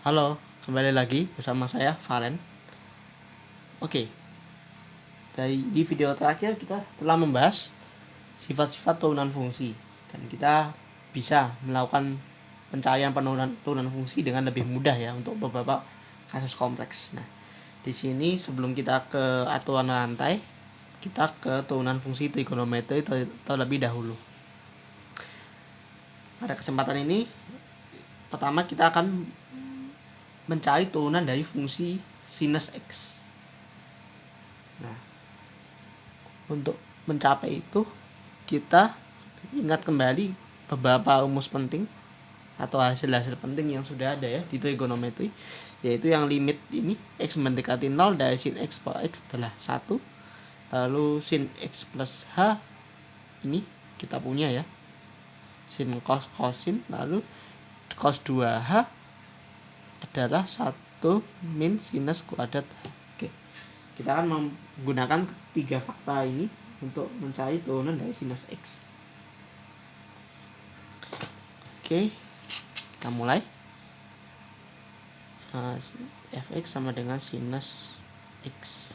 Halo, kembali lagi bersama saya Valen. Oke, di video terakhir kita telah membahas sifat-sifat turunan fungsi dan kita bisa melakukan pencarian turunan fungsi dengan lebih mudah ya untuk beberapa kasus kompleks. Nah, di sini sebelum kita ke aturan rantai, kita ke turunan fungsi trigonometri terlebih dahulu. Pada kesempatan ini, pertama kita akan mencari turunan dari fungsi sinus X. Nah, untuk mencapai itu kita ingat kembali beberapa rumus penting atau hasil-hasil penting yang sudah ada ya di trigonometri, yaitu yang limit ini X mendekati 0 dari sin X per X adalah 1, lalu sin X plus H ini kita punya ya sin cos sin, lalu cos 2H adalah 1 min sinus kuadrat H. Oke, kita akan menggunakan tiga fakta ini untuk mencari turunan dari sinus X. Oke, kita mulai. Fx sama dengan sinus X,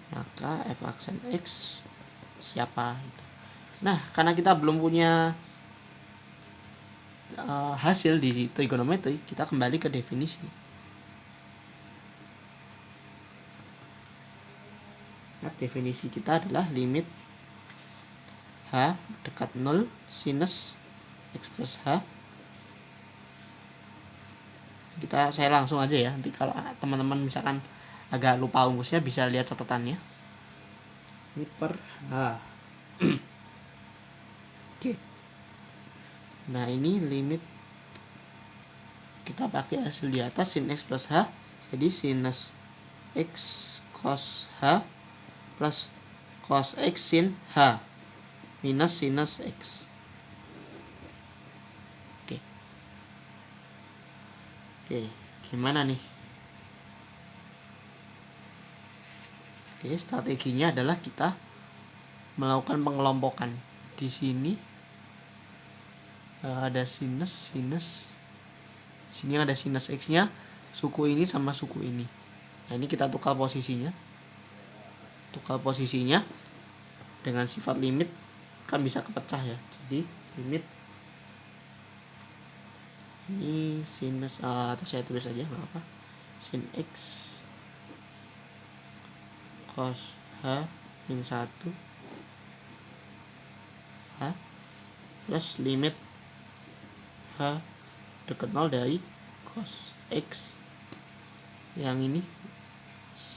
maka f aksen X siapa itu. Nah, karena kita belum punya hasil di trigonometri, kita kembali ke definisi. Nah, definisi kita adalah limit H dekat 0 sinus X plus H. Saya langsung aja ya, nanti kalau teman-teman misalkan agak lupa rumusnya bisa lihat catatannya. Ini per H. Oke. Nah, ini limit kita pakai hasil di atas sin X plus H, jadi sinus X cos H plus cos X sin H minus sinus X. Oke, gimana nih? Oke, strateginya adalah kita melakukan pengelompokan. Di sini ada sinus. Sini ada sinus X-nya, suku ini sama suku ini. Nah, ini kita tukar posisinya. Dengan sifat limit kan bisa kepecah ya. Jadi limit ini sinus atau saya tulis aja nggak apa, sin X cos H min 1 H plus limit H dekat 0 dari cos X yang ini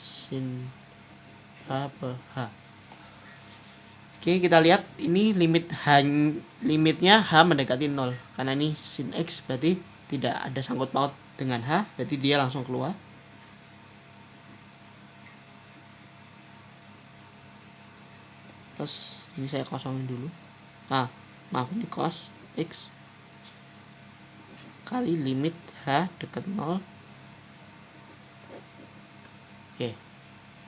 sin H per H. Oke, kita lihat ini limitnya H mendekati 0. Karena ini sin X berarti tidak ada sangkut paut dengan H, berarti dia langsung keluar. Terus ini saya kosongin dulu. Maaf, ini cos X kali limit H dekat 0. Oke.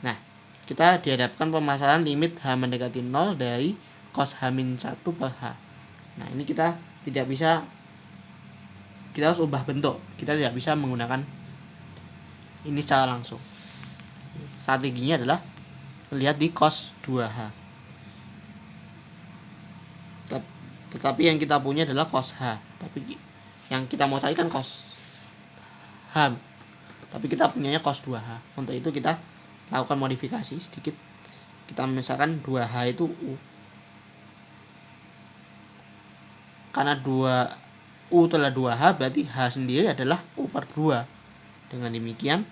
Nah, kita dihadapkan permasalahan limit H mendekati 0 dari cos H-1 per H. Nah, ini kita harus ubah bentuk. Kita tidak bisa menggunakan ini secara langsung. Strateginya adalah melihat di cos 2H. Tetapi yang kita punya adalah cos H. Tapi yang kita mau cari kan cos H. Tapi kita punyanya cos 2H. Untuk itu kita lakukan modifikasi sedikit. Kita misalkan 2H itu U. Karena U adalah 2H, berarti H sendiri adalah U per 2. Dengan demikian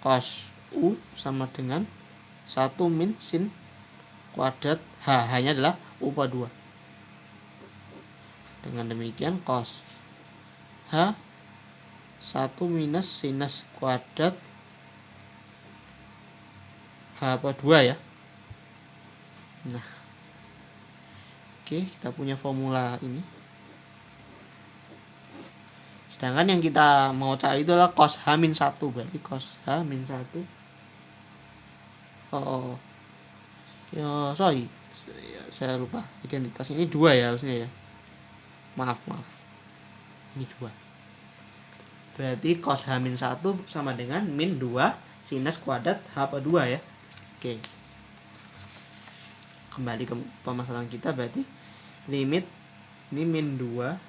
cos U sama dengan 1 min sin kuadrat H. H-nya adalah U per 2. Dengan demikian cos H 1 minus sinus kuadrat H per 2 ya. Nah, oke, kita punya formula ini. Sedangkan yang kita mau cari itu adalah cos H-1, berarti cos H-1. Sorry, saya lupa identitas ini 2 ya harusnya ya. Maaf, ini 2. Berarti cos H-1 sama dengan min 2 sinus kuadrat H per 2 ya. Oke. Kembali ke pemasaran kita, berarti limit ini min 2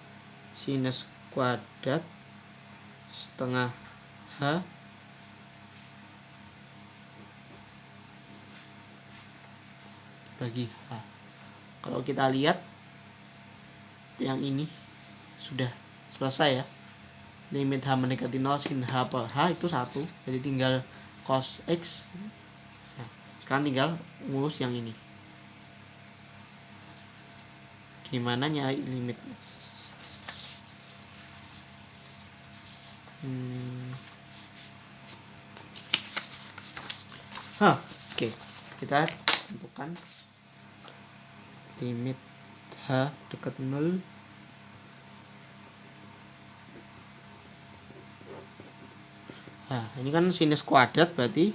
sinus kuadrat setengah H bagi H. Kalau kita lihat yang ini sudah selesai ya. Limit H mendekati 0 sin H per H itu 1. Jadi tinggal cos X. Nah, sekarang tinggal ngurus yang ini. Gimana nyari limit? Oke. Kita tentukan limit H dekat 0 Nah, ini kan sinus kuadrat, berarti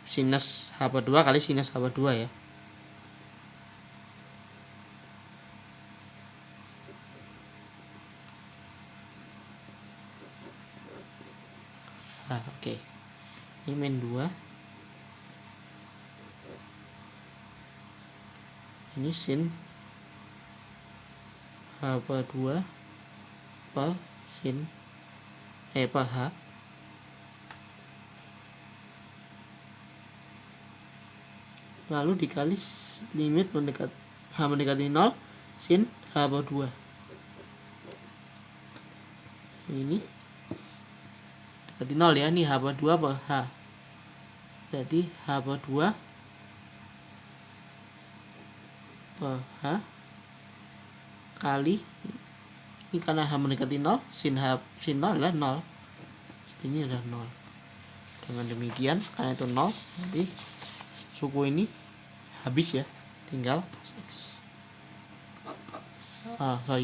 sinus H per 2 kali sinus H per 2 ya. Oke. Ini min 2. Ini sin H per 2 per sin per H. Lalu dikali limit H mendekati 0 sin H per 2. Ini dekati 0 ya, ini H per 2 per H. Berarti H per 2 per H kali ini, karena H mendekati 0 sin 0 adalah 0. Ini adalah 0. Dengan demikian karena itu 0, nanti suku ini habis ya, tinggal cos X.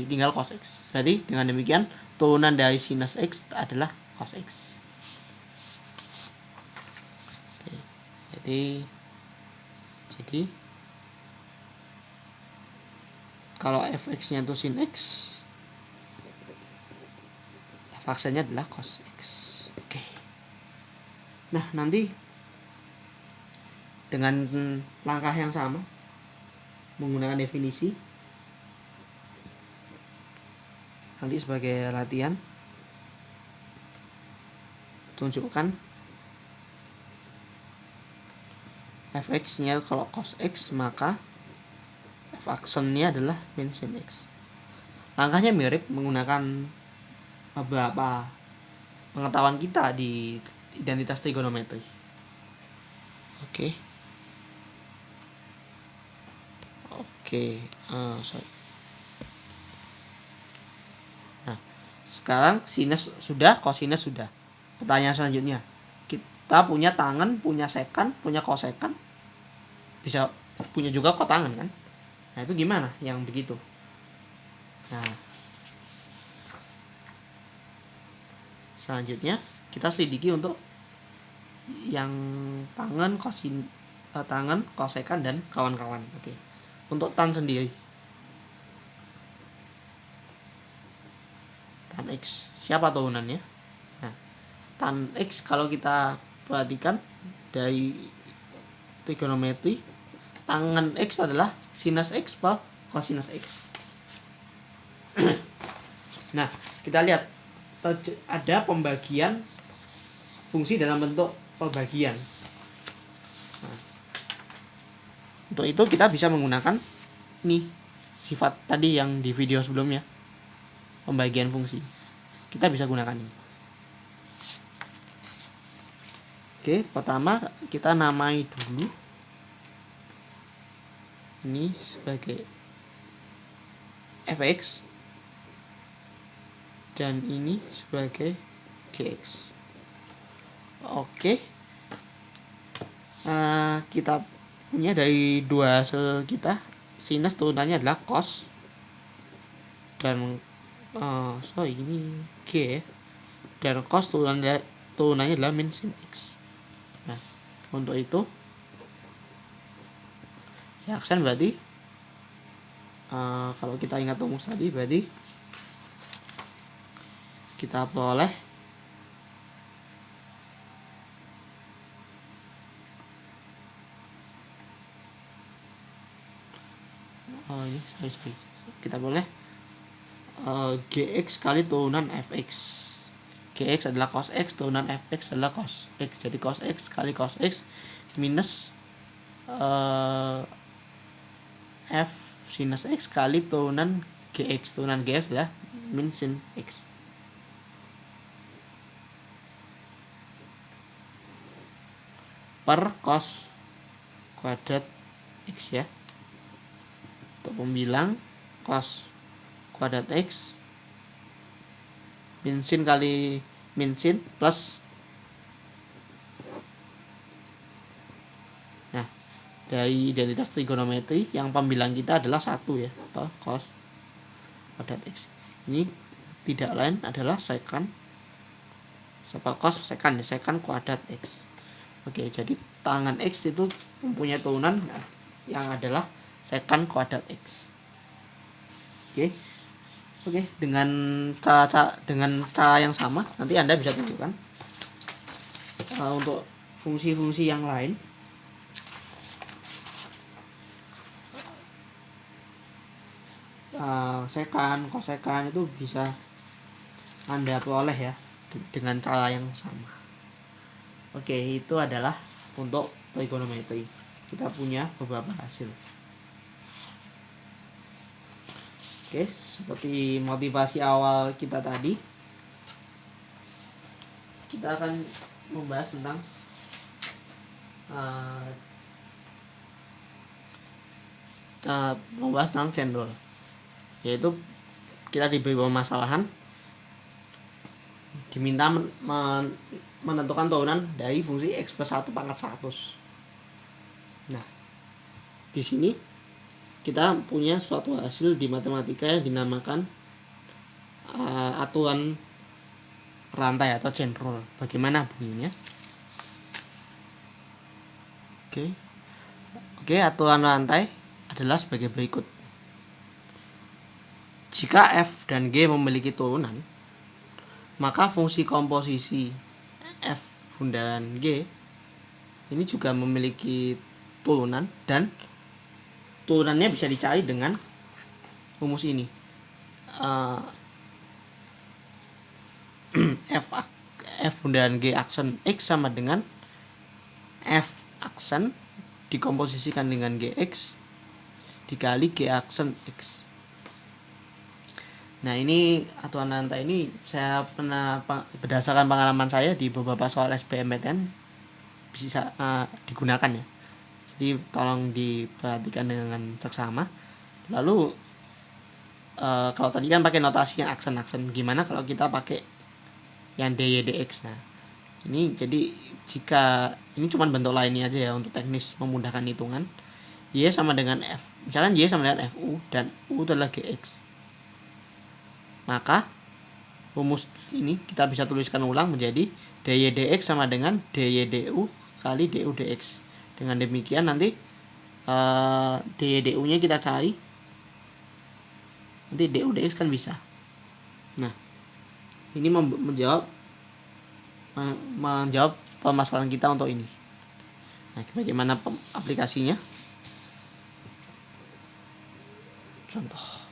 Tinggal cos X. Berarti dengan demikian turunan dari sinus X adalah cos X. Oke. Jadi kalau fx-nya itu sin X, f-aksennya adalah cos X. Oke. Nah, nanti dengan langkah yang sama menggunakan definisi, nanti sebagai latihan tunjukkan fx-nya kalau cos X, maka f-aksennya adalah min sin X. Langkahnya mirip menggunakan beberapa pengetahuan kita di identitas trigonometri. Oke. Nah, sekarang sinus sudah, kosinus sudah. Pertanyaan selanjutnya, kita punya tangen, punya sekan, punya kosekan, bisa punya juga kotangen kan? Nah, itu gimana yang begitu? Nah, selanjutnya kita selidiki untuk yang tangen, kosekan dan kawan-kawan. Oke. Untuk tan sendiri, tan X siapa turunannya? Nah, tan X kalau kita perhatikan dari trigonometri, tangen X adalah sinus X per kosinus X. Nah, kita lihat ada pembagian fungsi dalam bentuk pembagian. Nah, untuk itu kita bisa menggunakan nih sifat tadi yang di video sebelumnya, pembagian fungsi. Kita bisa gunakan ini. Oke, pertama kita namai dulu ini sebagai fx dan ini sebagai gx. Oke. Kita punya dari dua hasil kita, sinus turunannya adalah cos dan ini g, dan cos turunannya adalah min sin X. Nah, untuk itu ya aksen berarti kalau kita ingat rumus tadi, berarti kita peroleh ini sorry. Kita boleh GX kali turunan FX. GX adalah cos X, turunan FX adalah cos X. Jadi cos X kali cos X minus F sinus X kali turunan GX. Turunan GX adalah min sin X. Per cos kuadrat X ya. Untuk pembilang cos kuadrat X min sin kali min sin plus, nah dari identitas trigonometri yang pembilang kita adalah 1 ya, atau cos kuadrat X. Ini tidak lain adalah secant cos secant kuadrat X. Oke, jadi tangan X itu mempunyai turunan yang adalah secant kuadrat X. Oke, dengan cara yang sama nanti Anda bisa tunjukkan untuk fungsi-fungsi yang lain. Secant, kosekan itu bisa Anda peroleh ya dengan cara yang sama. Oke, itu adalah untuk trigonometri. Kita punya beberapa hasil. Oke, seperti motivasi awal kita tadi, kita akan membahas tentang cendol, yaitu kita diberi permasalahan, diminta menentukan turunan dari fungsi X plus 1 pangkat 100. Nah, di sini kita punya suatu hasil di matematika yang dinamakan aturan rantai atau chain rule. Bagaimana bunyinya? Oke, aturan rantai adalah sebagai berikut. Jika F dan G memiliki turunan, maka fungsi komposisi F bundaran G ini juga memiliki turunan, dan turunannya bisa dicari dengan rumus ini. F bundaran G aksen X sama dengan F aksen dikomposisikan dengan GX dikali G aksen X. Nah, ini aturan rantai ini saya pernah berdasarkan pengalaman saya di beberapa soal SBMPTN bisa digunakan ya. Jadi tolong diperhatikan dengan seksama. Lalu kalau tadi kan pakai notasinya aksen-aksen, gimana kalau kita pakai yang dy dx? Nah, ini jadi jika ini cuma bentuk lainnya aja ya untuk teknis memudahkan hitungan. Y sama dengan F. Misalkan Y sama dengan FU dan U adalah GX. Maka rumus ini kita bisa tuliskan ulang menjadi dy dx sama dengan dy du kali du dx. Dengan demikian nanti dy du nya kita cari, nanti du dx kan bisa. Nah, ini menjawab permasalahan kita untuk ini. Nah, bagaimana aplikasinya? Contoh.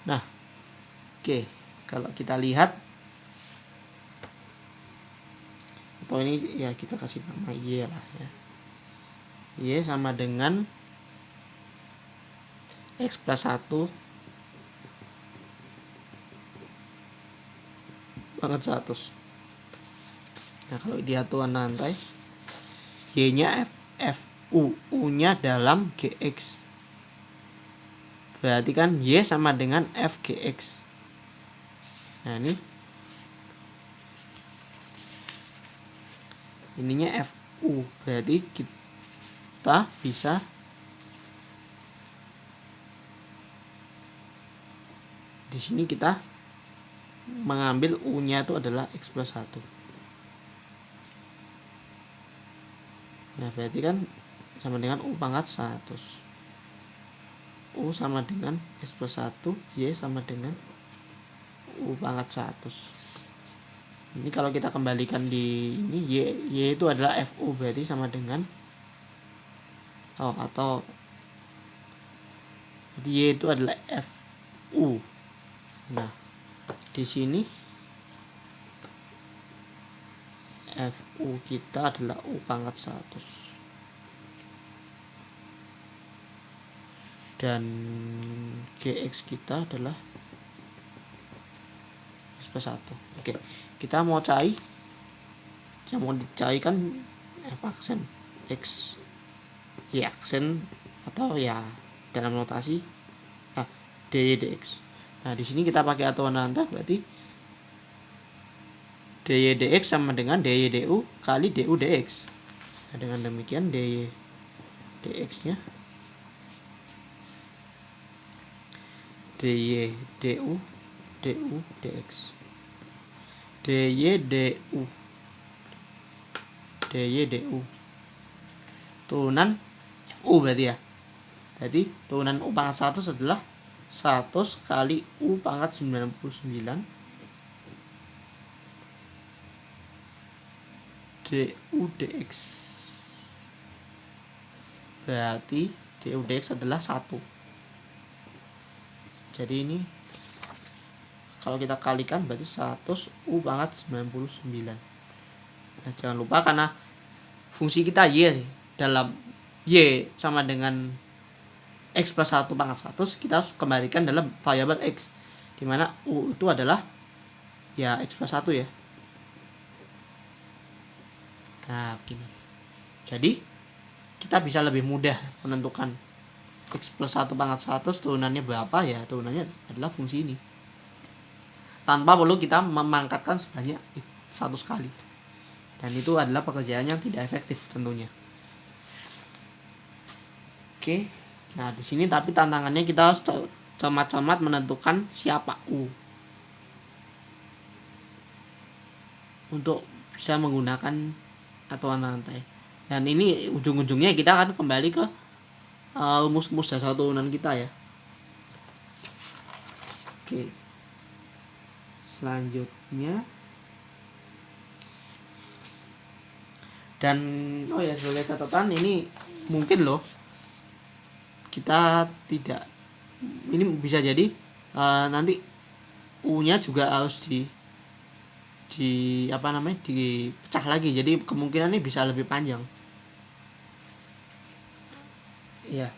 Nah, oke. Kalau kita lihat, atau ini ya kita kasih nama Y lah ya. Y sama dengan X plus 1 pangkat 100. Nah, kalau di aturan rantai, Y nya FU, U nya dalam GX. Berarti kan Y sama dengan FGX. Nah, ininya FU, berarti kita bisa di sini kita mengambil U-nya itu adalah X plus 1. Nah, berarti kan sama dengan U pangkat 100. U sama dengan X plus 1, Y sama dengan U pangkat 100. Ini kalau kita kembalikan di ini, Y itu adalah FU, berarti sama dengan jadi Y itu adalah FU. Nah, di sini FU kita adalah U pangkat 100. Dan GX kita adalah X plus 1. Oke, kita mau cari, yang mau dicarikan aksen X, Y aksen, atau ya dalam notasi dy dx. Nah, di sini kita pakai aturan Ananta, berarti dy dx sama dengan dy du kali du dx. Nah, dengan demikian dy dx nya dy du dx, dy du turunan U berarti ya. Jadi turunan U pangkat 100 adalah 100 kali U pangkat 99 du dx. Berarti du dx adalah 1. Jadi ini kalau kita kalikan berarti 100 U pangkat 99. Nah, jangan lupa karena fungsi kita Y dalam Y sama dengan X plus 1 pangkat 100, kita harus kembalikan dalam variabel X, dimana U itu adalah ya X plus 1 ya. Nah, begini. Jadi kita bisa lebih mudah menentukan X plus 1 pangkat 100 turunannya berapa, ya turunannya adalah fungsi ini, tanpa perlu kita memangkatkan sebanyak 100 kali. Dan itu adalah pekerjaan yang tidak efektif tentunya. Oke. Nah, di sini tapi tantangannya kita harus cermat-cermat menentukan siapa U untuk bisa menggunakan aturan rantai. Dan ini ujung-ujungnya kita akan kembali ke rumus-rumus dasar turunan kita ya. Oke. Selanjutnya, dan sebagai catatan, ini mungkin loh kita tidak, ini bisa jadi nanti U-nya juga harus dipecah lagi, jadi kemungkinannya bisa lebih panjang. Iya.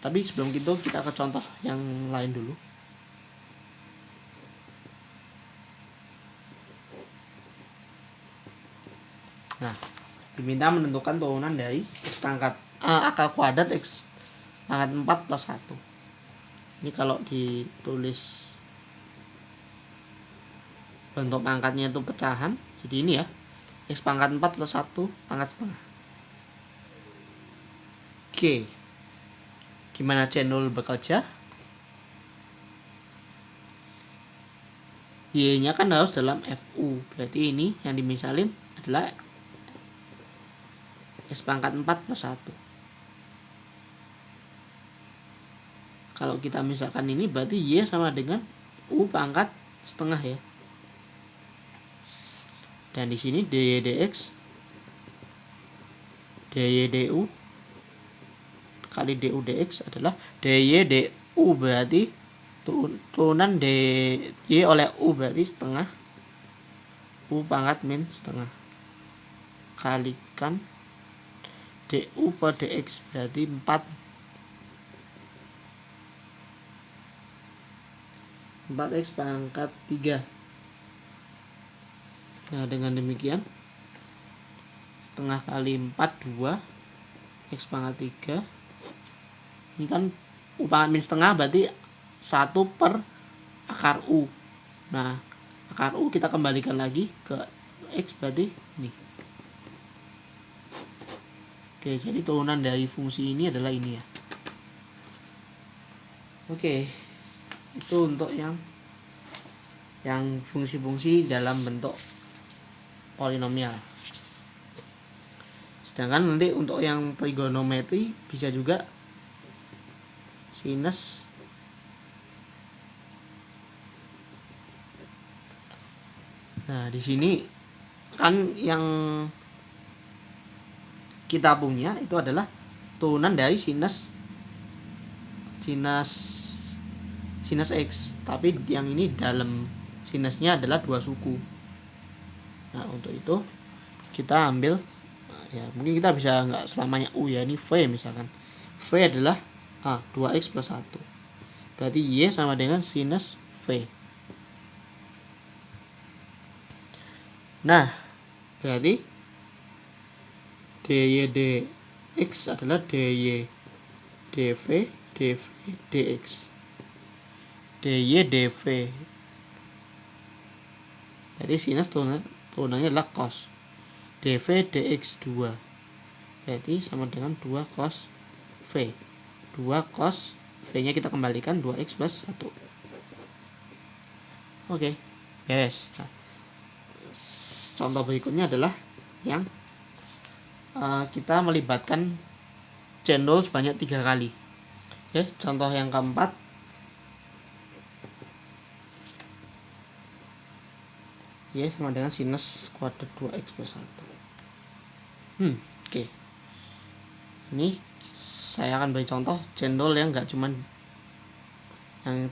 Tapi sebelum itu kita ke contoh yang lain dulu. Nah, diminta menentukan turunan dari X pangkat akar kuadrat X pangkat 4 plus 1. Ini kalau ditulis bentuk pangkatnya itu pecahan, jadi ini ya, X pangkat 4 plus 1 pangkat setengah. Oke, gimana cendol bekerja? Y nya kan harus dalam FU, berarti ini yang dimisalin adalah X pangkat 4 plus 1. Kalau kita misalkan ini berarti Y sama dengan U pangkat setengah ya. Dan di sini dy dx dy du kali du dx adalah dy du, berarti turunan dy oleh U berarti setengah U pangkat min setengah kalikan du per dx berarti 4x pangkat 3. Nah, dengan demikian setengah kali 4 2 X pangkat 3. Ini kan U pangkat min setengah berarti 1 per akar U. Nah, akar U kita kembalikan lagi ke X berarti ini. Oke, jadi turunan dari fungsi ini adalah ini ya. Oke, itu untuk yang fungsi-fungsi dalam bentuk polinomial. Sedangkan nanti untuk yang trigonometri bisa juga sinus nah di sini kan yang kita punya itu adalah turunan dari sinus X, tapi yang ini dalam sinusnya adalah 2 suku. Nah untuk itu kita ambil ya mungkin kita bisa nggak selamanya U ya, ini V misalkan. V adalah 2x plus 1, berarti Y sama dengan sinus V. Nah berarti dy dx adalah dy dv dv dx. dy dv jadi sinus turunannya adalah cos. dv dx 2 berarti sama dengan 2 cos v. 2 cos v nya kita kembalikan 2x plus 1. Oke, beres. Nah, contoh berikutnya adalah yang kita melibatkan cendol sebanyak 3 kali. Oke, contoh yang keempat. Y sama dengan sinus kuadrat 2x plus 1. Oke. Ini saya akan beri contoh cendol yang enggak cuman yang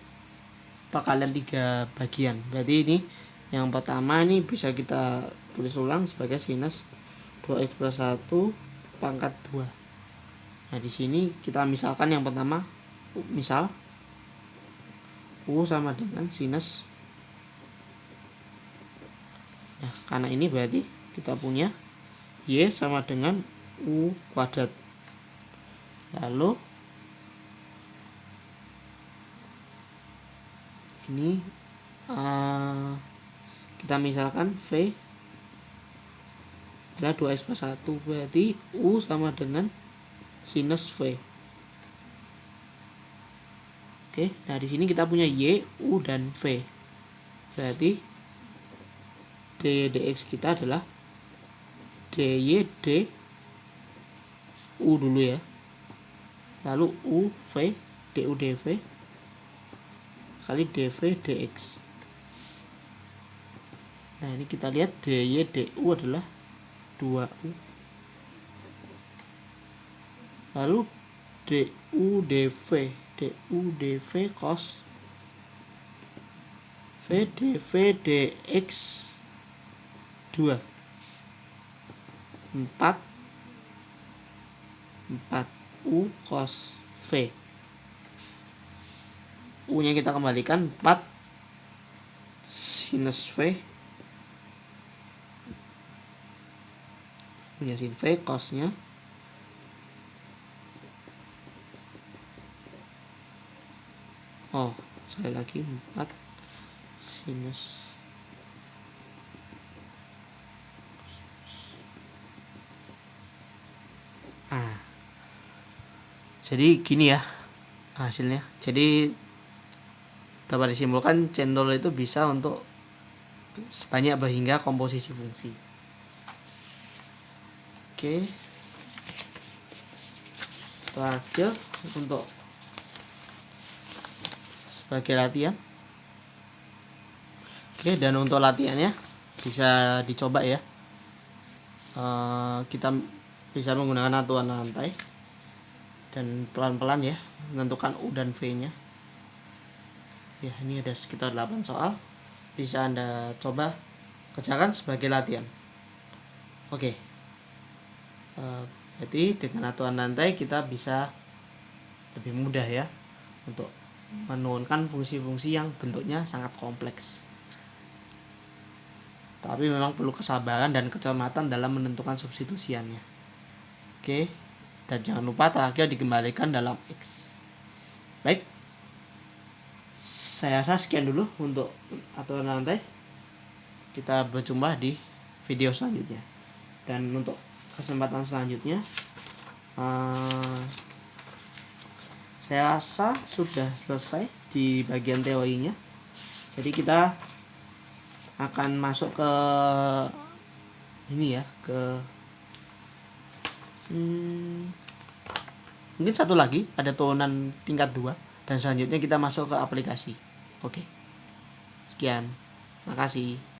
perkalian 3 bagian. Berarti ini yang pertama ini bisa kita tulis ulang sebagai sinus 2x plus 1 pangkat 2. Nah, di sini kita misalkan yang pertama misal U sama dengan sinus. Nah, karena ini berarti kita punya Y sama dengan U kuadrat. Lalu ini kita misalkan V adalah 2x plus 1, berarti U sama dengan sinus V. Oke, nah di sini kita punya Y, U dan V. Berarti dy dx kita adalah dy d U dulu ya. Lalu U V du dv kali dv dx. Nah, ini kita lihat dy du adalah 2U. Lalu du dv cos v dv dx 2 4 U cos V. U nya kita kembalikan 4 sinus V punya sin V, cosnya sekali lagi 4 sinus jadi gini ya hasilnya. Jadi dapat disimpulkan cendol itu bisa untuk sebanyak berhingga komposisi fungsi. Oke, terakhir untuk sebagai latihan. Oke, dan untuk latihannya bisa dicoba ya. Kita bisa menggunakan aturan rantai dan pelan-pelan ya menentukan U dan V nya ya. Ini ada sekitar 8 soal, bisa Anda coba kerjakan sebagai latihan. Oke, berarti dengan aturan rantai kita bisa lebih mudah ya untuk menurunkan fungsi-fungsi yang bentuknya sangat kompleks. Tapi memang perlu kesabaran dan kecermatan dalam menentukan substitusiannya. Oke, dan jangan lupa terakhir dikembalikan dalam X. Baik, saya rasa sekian dulu untuk aturan rantai. Kita berjumpa di video selanjutnya. Dan untuk kesempatan selanjutnya saya rasa sudah selesai di bagian teorinya. Jadi kita akan masuk ke ini ya, ke Mungkin satu lagi, ada turunan tingkat 2, dan selanjutnya kita masuk ke aplikasi. Oke. Sekian. Makasih.